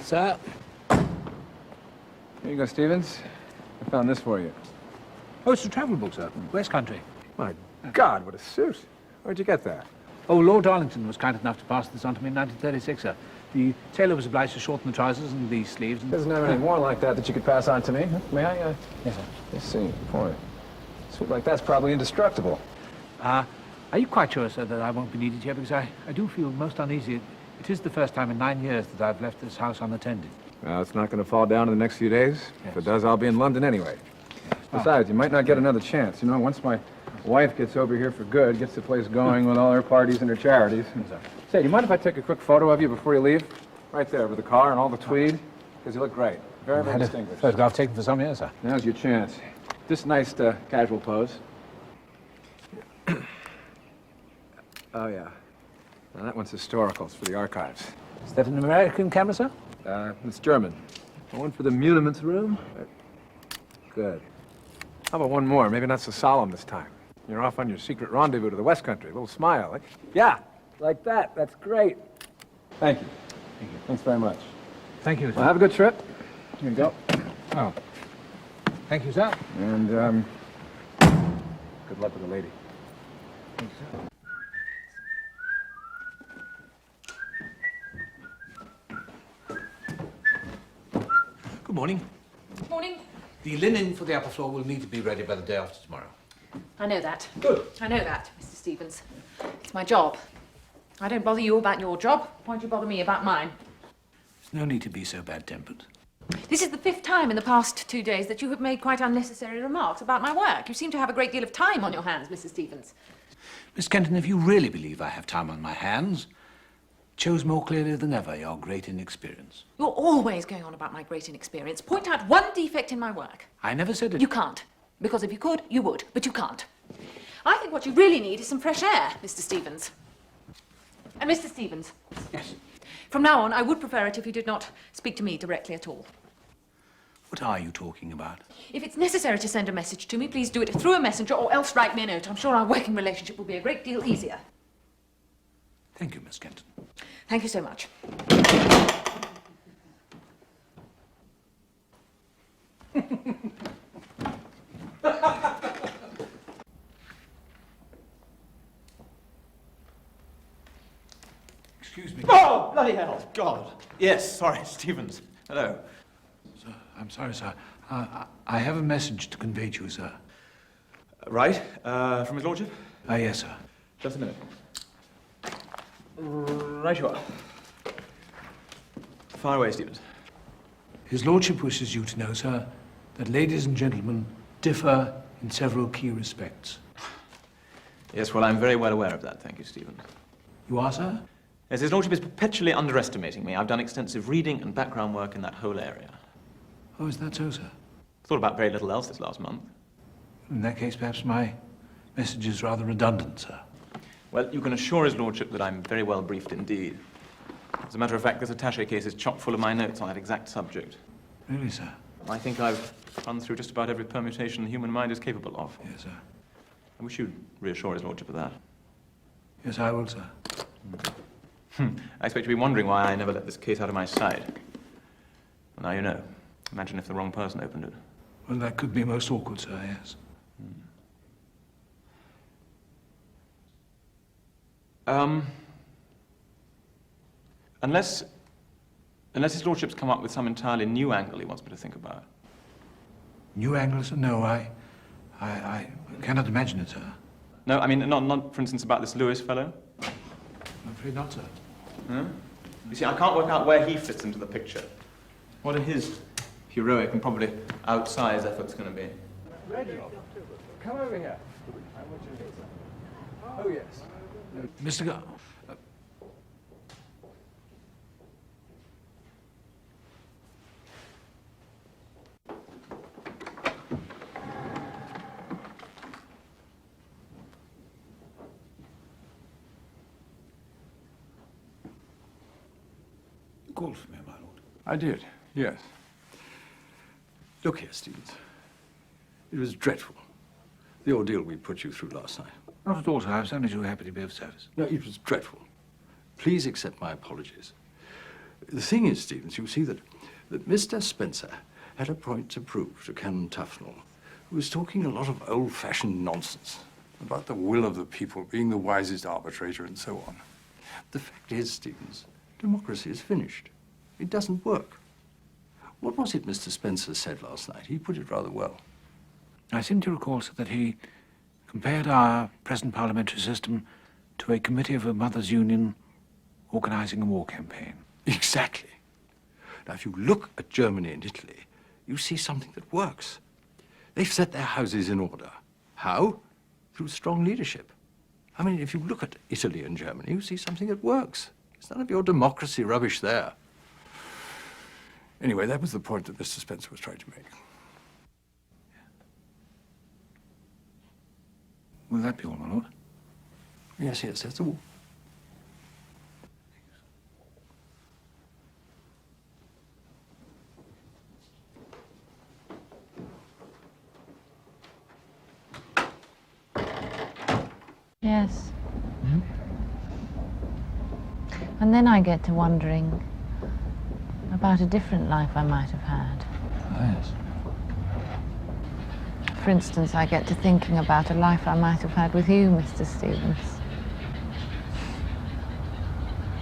Sir? Here you go, Stevens. I found this for you. Oh, it's a travel book, sir. West Country. My God, what a suit. Where'd you get that? Oh, Lord Darlington was kind enough to pass this on to me in 1936, sir. The tailor was obliged to shorten the trousers and the sleeves and... Doesn't have anything more like that you could pass on to me. May I, Yes, sir. Let's see. Boy, a suit like that's probably indestructible. Are you quite sure, sir, that I won't be needed here? Because I do feel most uneasy. It is the first time in 9 years that I've left this house unattended. Well, it's not going to fall down in the next few days. Yes. If it does, I'll be in London anyway. Yes. Besides, you might not get another chance. You know, once my wife gets over here for good, gets the place going with all her parties and her charities. Yes, Say, do you mind if I take a quick photo of you before you leave? Right there, with the car and all the tweed. Because you look great. Very, very distinguished. Photograph taken for some years, sir. Now's your chance. This nice casual pose. Oh, yeah. Now, that one's historical. It's for the archives. Is that an American camera, sir? It's German. One for the muniments room. Good. How about one more? Maybe not so solemn this time. You're off on your secret rendezvous to the West Country. A little smile. Like, yeah, like that. That's great. Thank you. Thank you. Thanks very much. Thank you, sir. Well, have a good trip. Here you go. Oh. Thank you, sir. And, good luck with the lady. Thank you, sir. Good morning. Morning. The linen for the upper floor will need to be ready by the day after tomorrow. I know that. Good. I know that, Mr. Stevens. It's my job. I don't bother you about your job. Why do you bother me about mine? There's no need to be so bad-tempered. This is the 5th time in the past 2 days that you have made quite unnecessary remarks about my work. You seem to have a great deal of time on your hands, Mr. Stevens. Miss Kenton, if you really believe I have time on my hands, it shows more clearly than ever your great inexperience. You're always going on about my great inexperience. Point out one defect in my work. I never said it. You can't. Because if you could, you would. But you can't. I think what you really need is some fresh air, Mr. Stevens. And Mr. Stevens. Yes. From now on, I would prefer it if you did not speak to me directly at all. What are you talking about? If it's necessary to send a message to me, please do it through a messenger or else write me a note. I'm sure our working relationship will be a great deal easier. Thank you, Miss Kenton. Thank you so much. Excuse me. Oh, bloody hell! God. Yes, sorry, Stevens. Hello. Sir, I'm sorry, sir. I have a message to convey to you, sir. Right. From his lordship? Yes, sir. Just a minute. Right you are. Fire away, Stevens. His lordship wishes you to know, sir, that ladies and gentlemen differ in several key respects. Yes, well, I'm very well aware of that, thank you, Stevens. You are, sir? Yes, his lordship is perpetually underestimating me. I've done extensive reading and background work in that whole area. Oh, is that so, sir? Thought about very little else this last month. In that case, perhaps my message is rather redundant, sir. Well, you can assure his lordship that I'm very well briefed indeed. As a matter of fact, this attaché case is chock full of my notes on that exact subject. Really, sir? I think I've run through just about every permutation the human mind is capable of. Yes, sir. I wish you'd reassure his lordship of that. Yes, I will, sir. I expect you'll be wondering why I never let this case out of my sight. Well, now you know. Imagine if the wrong person opened it. Well, that could be most awkward, sir, yes. Unless his lordship's come up with some entirely new angle he wants me to think about. New angles? No, I cannot imagine it, sir. No, I mean, not for instance, about this Lewis fellow. I'm afraid not, sir. Huh? You see, I can't work out where he fits into the picture. What are his heroic and probably outsized efforts going to be? Reginald, come over here. I want you to hear something. Oh, yes. Mr. Gar... called for me, my lord. I did, yes. Look here, Stevens. It was dreadful, the ordeal we put you through last night. Not at all, sir. I was only too happy to be of service. No, it was dreadful. Please accept my apologies. The thing is, Stevens, you see that Mr. Spencer had a point to prove to Canon Tufnell, who was talking a lot of old-fashioned nonsense about the will of the people being the wisest arbitrator and so on. The fact is, Stevens, democracy is finished. It doesn't work. What was it Mr. Spencer said last night? He put it rather well. I seem to recall, sir, that he compared our present parliamentary system to a committee of a mothers' union organizing a war campaign. Exactly. Now, if you look at Germany and Italy, you see something that works. They've set their houses in order. How? Through strong leadership. I mean, if you look at Italy and Germany, you see something that works. There's none of your democracy rubbish there. Anyway, that was the point that Mr. Spencer was trying to make. Will that be all, my lord? Yes, yes, that's all. Yes. And then I get to wondering about a different life I might have had. Oh, yes. For instance, I get to thinking about a life I might have had with you, Mr. Stevens.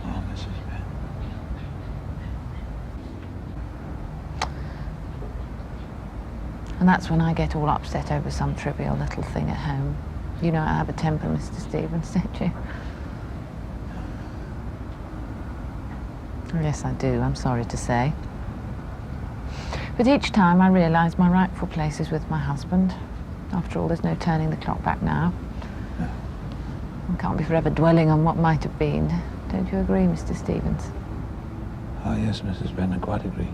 Oh, Mrs. Benn. And that's when I get all upset over some trivial little thing at home. You know I have a temper, Mr. Stevens, don't you? Yes, I do, I'm sorry to say. But each time I realise my rightful place is with my husband. After all, there's no turning the clock back now. One can't be forever dwelling on what might have been. Don't you agree, Mr. Stevens? Oh, yes, Mrs. Benn, I quite agree.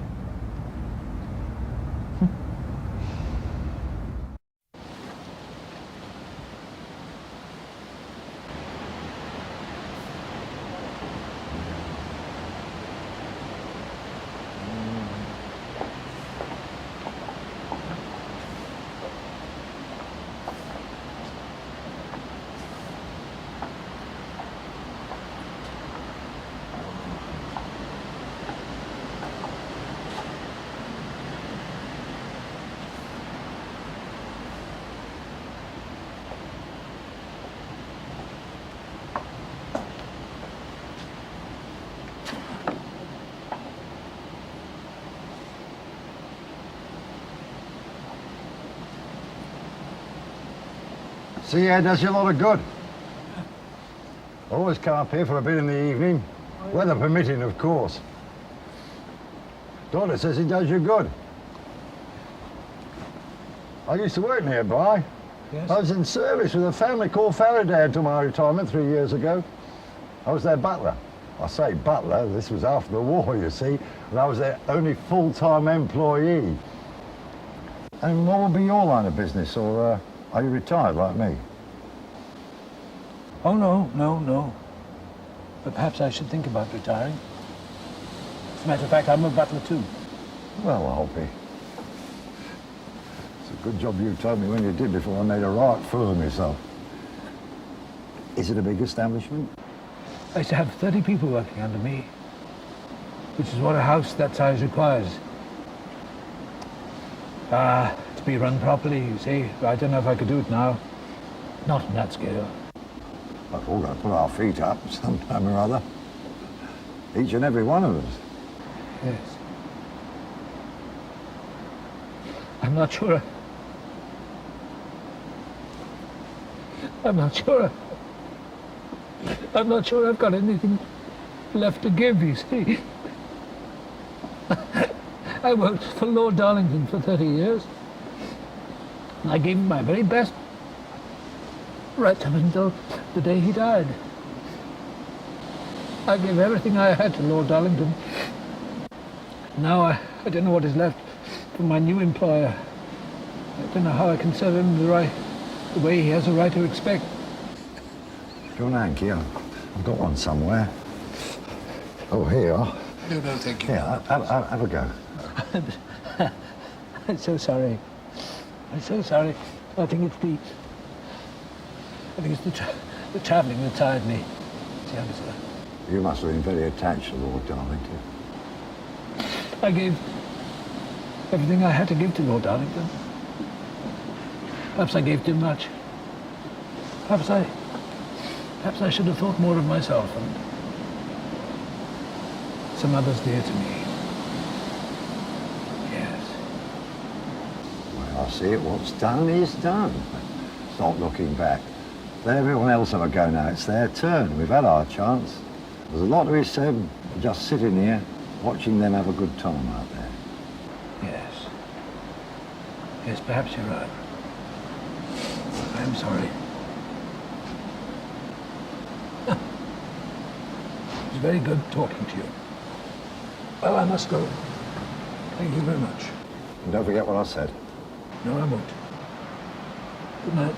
Sea air does you a lot of good. Always come up here for a bit in the evening. Weather permitting, of course. Daughter says it does you good. I used to work nearby. Yes? I was in service with a family called Faraday until my retirement 3 years ago. I was their butler. I say butler, this was after the war, you see, and I was their only full-time employee. And what would be your line of business, or are you retired like me? Oh, no. But perhaps I should think about retiring. As a matter of fact, I'm a butler too. Well, I'll be. It's a good job you told me when you did before I made a right fool of myself. Is it a big establishment? I used to have 30 people working under me, which is what a house that size requires. To be run properly, you see. I don't know if I could do it now. Not on that scale. We've all got to put our feet up sometime or other. Each and every one of us. Yes. I'm not sure. I'm not sure I've got anything left to give, you see. I worked for Lord Darlington for 30 years. And I gave him my very best right up until the day he died. I gave everything I had to Lord Darlington. Now I don't know what is left for my new employer. I don't know how I can serve him the way he has a right to expect. Do you want a hanky? I've got one somewhere. Oh, here you are. No, thank you. Here, have a go. I'm so sorry. I'm so sorry. I think it's the travelling that tired me. You must have been very attached to Lord Darlington. I gave everything I had to give to Lord Darlington. Perhaps I gave too much. Perhaps I should have thought more of myself and some others dear to me. Yes. Well, I see it. What's done is done. It's not looking back. Let everyone else have a go now. It's their turn. We've had our chance. There's a lot to be said. We're just sitting here, watching them have a good time out there. Yes. Yes, perhaps you're right. I'm sorry. It was very good talking to you. Well, I must go. Thank you very much. And don't forget what I said. No, I won't. Good night.